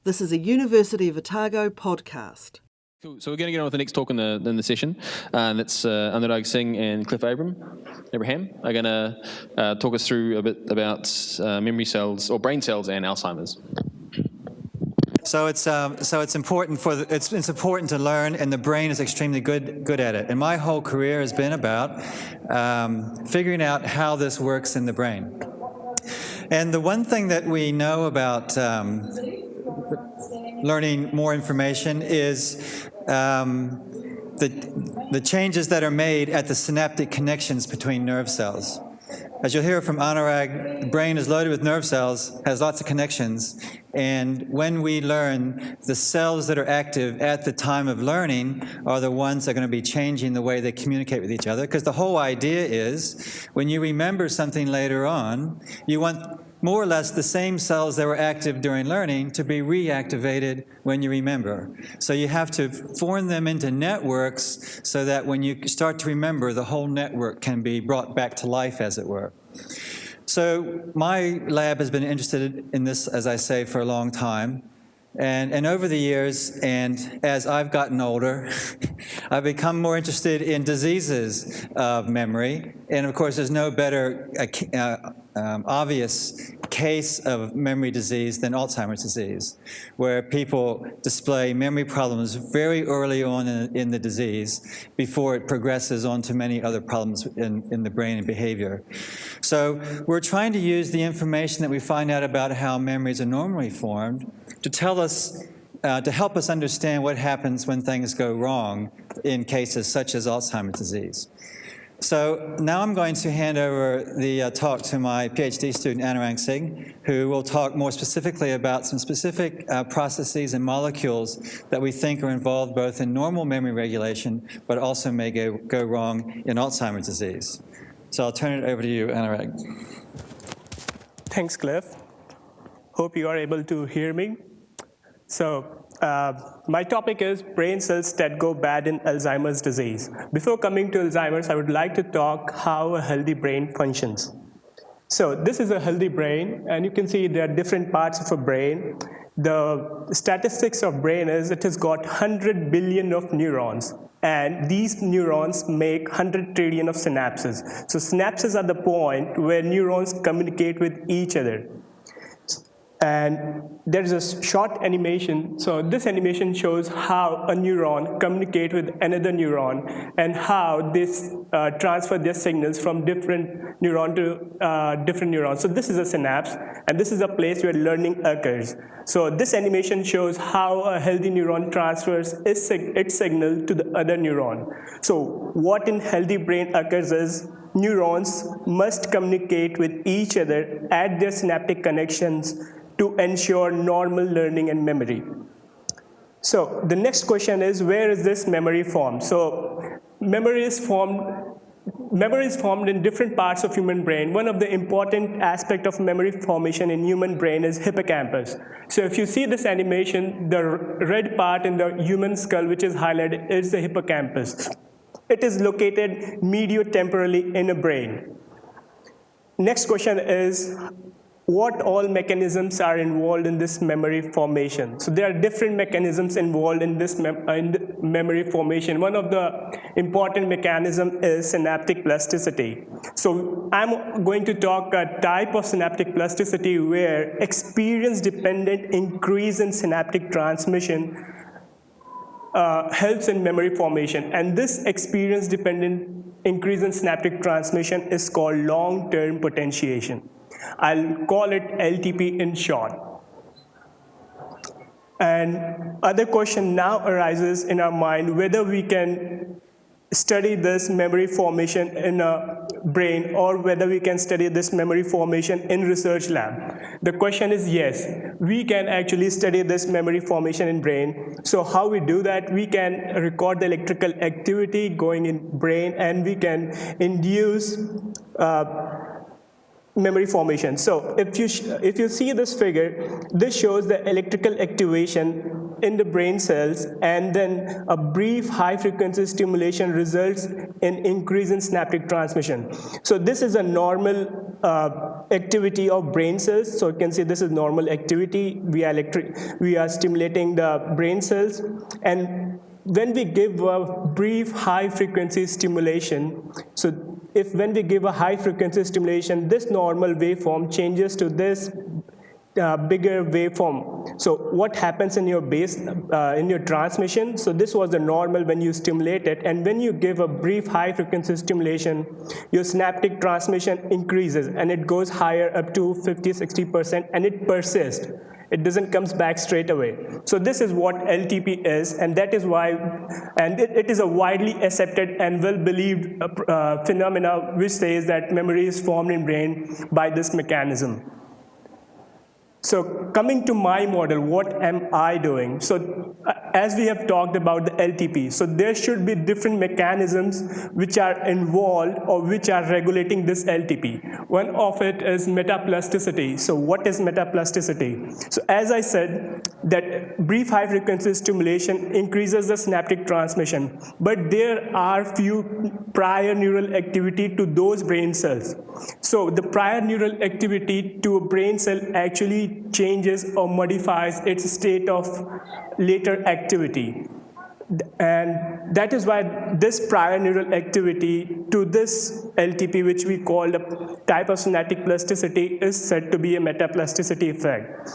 This is a University of Otago podcast. Cool. So we're going to get on with the next talk in the session, and that's Anurag Singh and Cliff Abraham are going to talk us through a bit about memory cells or brain cells and Alzheimer's. So it's important it's important to learn, and the brain is extremely good at it. And my whole career has been about figuring out how this works in the brain. And the one thing that we know about learning more information is the changes that are made at the synaptic connections between nerve cells. As you'll hear from Anurag, the brain is loaded with nerve cells, has lots of connections, and when we learn, the cells that are active at the time of learning are the ones that are going to be changing the way they communicate with each other, because the whole idea is, when you remember something later on, you want more or less the same cells that were active during learning to be reactivated when you remember. So you have to form them into networks so that when you start to remember, the whole network can be brought back to life, as it were. So my lab has been interested in this, as I say, for a long time. And over the years, and as I've gotten older, I've become more interested in diseases of memory. And of course, there's no better obvious case of memory disease than Alzheimer's disease, where people display memory problems very early on in the disease before it progresses on to many other problems in the brain and behavior. So we're trying to use the information that we find out about how memories are normally formed to tell us, to help us understand what happens when things go wrong in cases such as Alzheimer's disease. So now I'm going to hand over the talk to my PhD student, Anurag Singh, who will talk more specifically about some specific processes and molecules that we think are involved both in normal memory regulation, but also may go wrong in Alzheimer's disease. So I'll turn it over to you, Anurag. Thanks, Cliff. Hope you are able to hear me. So my topic is brain cells that go bad in Alzheimer's disease. Before coming to Alzheimer's, I would like to talk how a healthy brain functions. So this is a healthy brain, and you can see there are different parts of a brain. The statistics of brain is it has got 100 billion of neurons, and these neurons make 100 trillion of synapses. So synapses are the point where neurons communicate with each other. And there is a short animation. So this animation shows how a neuron communicates with another neuron and how this transfer their signals from different neuron to different neurons. So this is a synapse, and this is a place where learning occurs. So this animation shows how a healthy neuron transfers its signal to the other neuron. So what in healthy brain occurs is neurons must communicate with each other at their synaptic connections to ensure normal learning and memory. So the next question is, where is this memory formed? So memory is formed in different parts of human brain. One of the important aspects of memory formation in human brain is hippocampus. So if you see this animation, the red part in the human skull, which is highlighted, is the hippocampus. It is located mediotemporally in a brain. Next question is, what all mechanisms are involved in this memory formation? So there are different mechanisms involved in this memory formation. One of the important mechanisms is synaptic plasticity. So I'm going to talk a type of synaptic plasticity where experience-dependent increase in synaptic transmission helps in memory formation. And this experience-dependent increase in synaptic transmission is called long-term potentiation. I'll call it LTP in short. And other question now arises in our mind whether we can study this memory formation in a brain or whether we can study this memory formation in research lab. The question is yes, we can actually study this memory formation in brain. So how we do that? We can record the electrical activity going in brain, and we can induce memory formation. So if you see this figure, this shows the electrical activation in the brain cells, and then a brief high-frequency stimulation results in increase in synaptic transmission. So this is a normal activity of brain cells. So you can see this is normal activity. We are stimulating the brain cells, and when we give a brief high-frequency stimulation, so when we give a high-frequency stimulation, this normal waveform changes to this bigger waveform. So what happens in your base, in your transmission? So this was the normal when you stimulate it, and when you give a brief high-frequency stimulation, your synaptic transmission increases, and it goes higher up to 50-60%, and it persists. It doesn't come back straight away. So this is what LTP is, and that is why, and it is a widely accepted and well-believed phenomena which says that memory is formed in brain by this mechanism. So coming to my model, what am I doing? So as we have talked about the LTP, so there should be different mechanisms which are involved or which are regulating this LTP. One of it is metaplasticity. So what is metaplasticity? So as I said, that brief high frequency stimulation increases the synaptic transmission, but there are few prior neural activity to those brain cells. So the prior neural activity to a brain cell actually changes or modifies its state of later activity. And that is why this prior neural activity to this LTP, which we call the type of synaptic plasticity, is said to be a metaplasticity effect.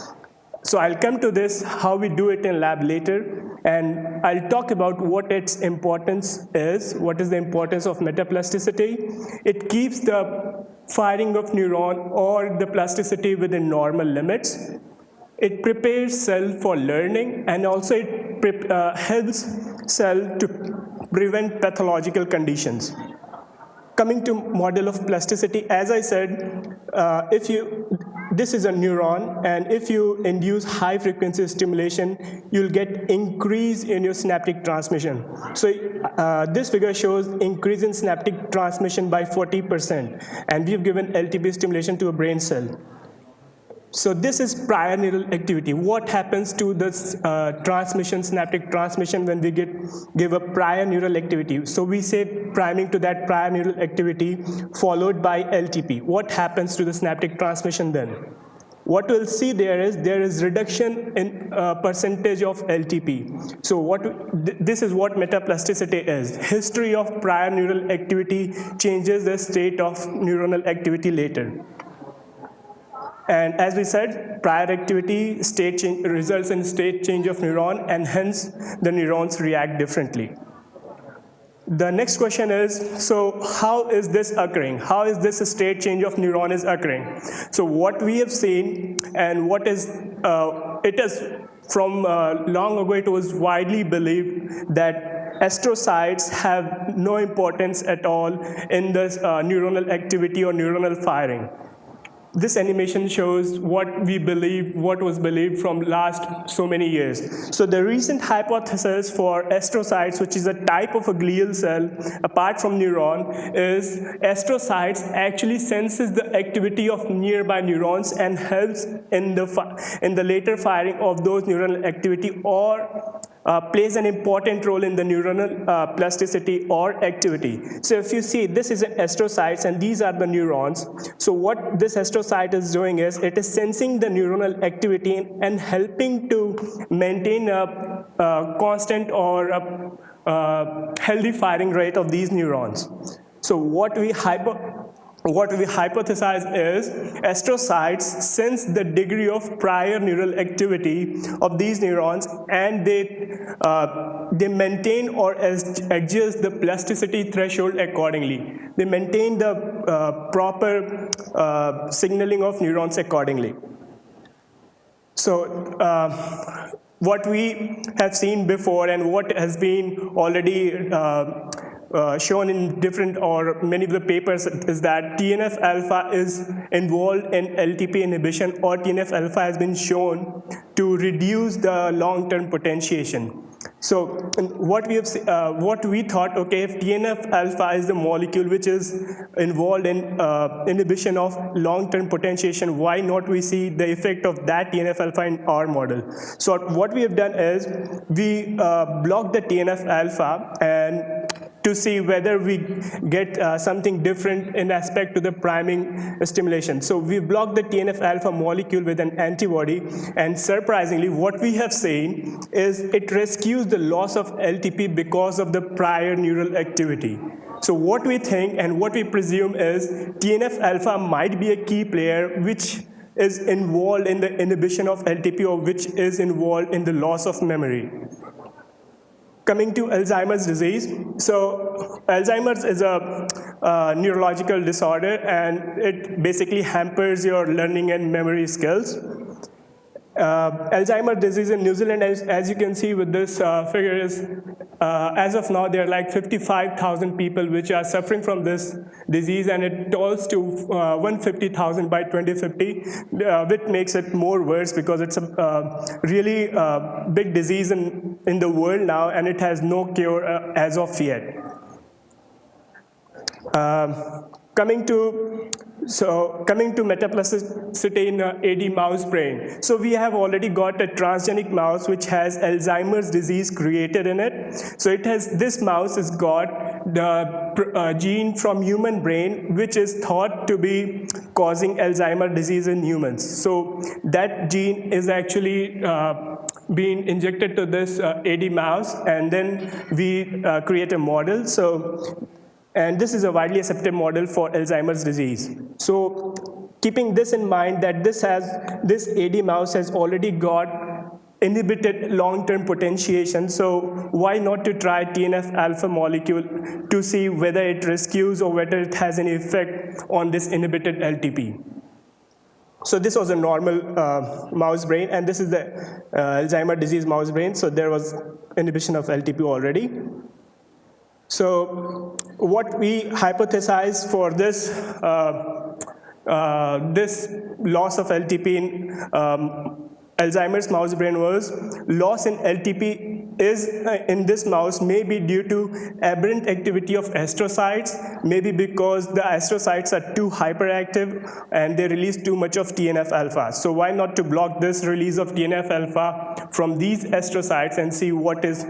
So I'll come to this, how we do it in lab later, and I'll talk about what its importance is, what is the importance of metaplasticity. It keeps the firing of neuron or the plasticity within normal limits. It prepares cell for learning, and also it helps cell to prevent pathological conditions. Coming to model of plasticity, as I said, this is a neuron, and if you induce high frequency stimulation, you'll get increase in your synaptic transmission. So this figure shows increase in synaptic transmission by 40%, and we've given LTP stimulation to a brain cell. So this is prior neural activity. What happens to this synaptic transmission when we give a prior neural activity? So we say priming to that prior neural activity followed by LTP. What happens to the synaptic transmission then? What we'll see there is reduction in percentage of LTP. So this is what metaplasticity is. History of prior neural activity changes the state of neuronal activity later. And as we said, prior activity state change results in state change of neuron, and hence the neurons react differently. The next question is, so how is this occurring? How is this state change of neuron is occurring? So what we have seen, and what is, it is from long ago, it was widely believed that astrocytes have no importance at all in this neuronal activity or neuronal firing. This animation shows what was believed from last so many years. So the recent hypothesis for astrocytes, which is a type of a glial cell apart from neuron, is astrocytes actually senses the activity of nearby neurons and helps in the later firing of those neuronal activity, or plays an important role in the neuronal plasticity or activity. So if you see, this is an astrocytes and these are the neurons. So what this astrocyte is doing is, it is sensing the neuronal activity and helping to maintain a constant or a healthy firing rate of these neurons. So what we hypothesize is astrocytes sense the degree of prior neural activity of these neurons, and they maintain or adjust the plasticity threshold accordingly. They maintain the proper signaling of neurons accordingly. So what we have seen before and what has been already shown in different or many of the papers is that TNF-alpha is involved in LTP inhibition, or TNF-alpha has been shown to reduce the long-term potentiation. So what we thought, okay, if TNF-alpha is the molecule which is involved in inhibition of long-term potentiation, why not we see the effect of that TNF-alpha in our model? So what we have done is we block the TNF-alpha, and to see whether we get something different in aspect to the priming stimulation. So we block the TNF-alpha molecule with an antibody, and surprisingly, what we have seen is it rescues the loss of LTP because of the prior neural activity. So what we think and what we presume is TNF-alpha might be a key player which is involved in the inhibition of LTP or which is involved in the loss of memory. Coming to Alzheimer's disease, so Alzheimer's is a neurological disorder, and it basically hampers your learning and memory skills. Alzheimer's disease in New Zealand, as you can see with this figure, is as of now there are like 55,000 people which are suffering from this disease, and it tolls to 150,000 by 2050, which makes it more worse because it's a really big disease in the world now, and it has no cure as of yet. Coming to metaplasticity in AD mouse brain. So we have already got a transgenic mouse which has Alzheimer's disease created in it. So this mouse has got the gene from human brain which is thought to be causing Alzheimer's disease in humans. So that gene is actually being injected to this AD mouse, and then we create a model. And this is a widely accepted model for Alzheimer's disease. So keeping this in mind, that this AD mouse has already got inhibited long-term potentiation, so why not to try TNF-alpha molecule to see whether it rescues or whether it has any effect on this inhibited LTP. So this was a normal mouse brain, and this is the Alzheimer's disease mouse brain, so there was inhibition of LTP already. So what we hypothesized for this this loss of LTP in Alzheimer's mouse brain was loss in LTP is in this mouse may be due to aberrant activity of astrocytes, maybe because the astrocytes are too hyperactive and they release too much of TNF-alpha. So why not to block this release of TNF-alpha from these astrocytes and see what has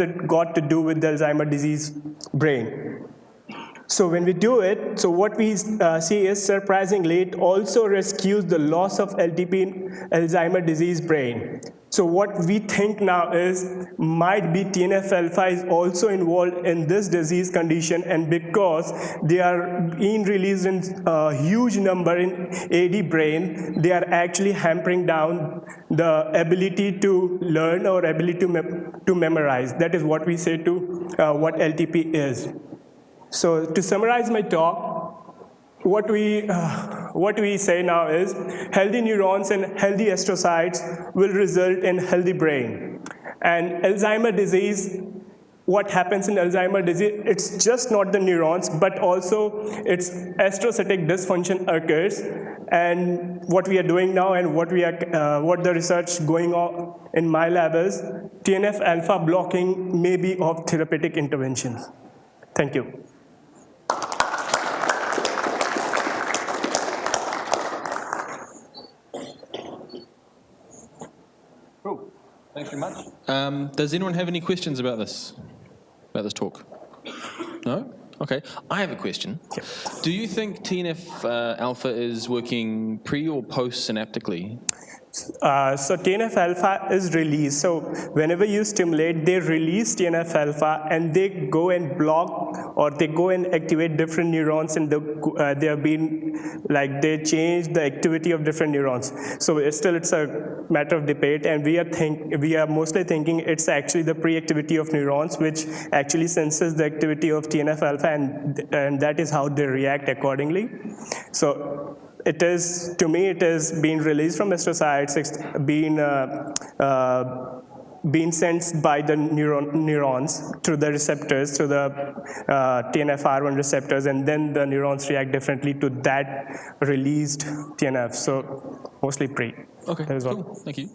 it got to do with the Alzheimer's disease brain. So when we do it, so what we see is, surprisingly, it also rescues the loss of LTP in Alzheimer's disease brain. So what we think now is, might be TNF-alpha is also involved in this disease condition, and because they are being released in a huge number in AD brain, they are actually hampering down the ability to learn or ability to memorize. That is what we say to what LTP is. So to summarize my talk, what we say now is healthy neurons and healthy astrocytes will result in healthy brain. And Alzheimer's disease, what happens in Alzheimer's disease, it's just not the neurons, but also its astrocytic dysfunction occurs. And what we are doing now and what the research going on in my lab is TNF-alpha blocking may be of therapeutic interventions. Thank you. Cool. Thanks very much. Does anyone have any questions about this talk? No? Okay. I have a question. Yep. Do you think TNF-alpha is working pre or post-synaptically? So TNF-alpha is released. So whenever you stimulate, they release TNF-alpha and they go and block or they go and activate different neurons, and they have been like they change the activity of different neurons. So it's a matter of debate, and we are mostly thinking it's actually the pre-activity of neurons which actually senses the activity of TNF-alpha, and that is how they react accordingly. So it is, to me, it is being released from astrocytes, it's being sensed by the neurons through the receptors, through the TNF-R1 receptors, and then the neurons react differently to that released TNF. So mostly pre. Okay, cool. Thank you.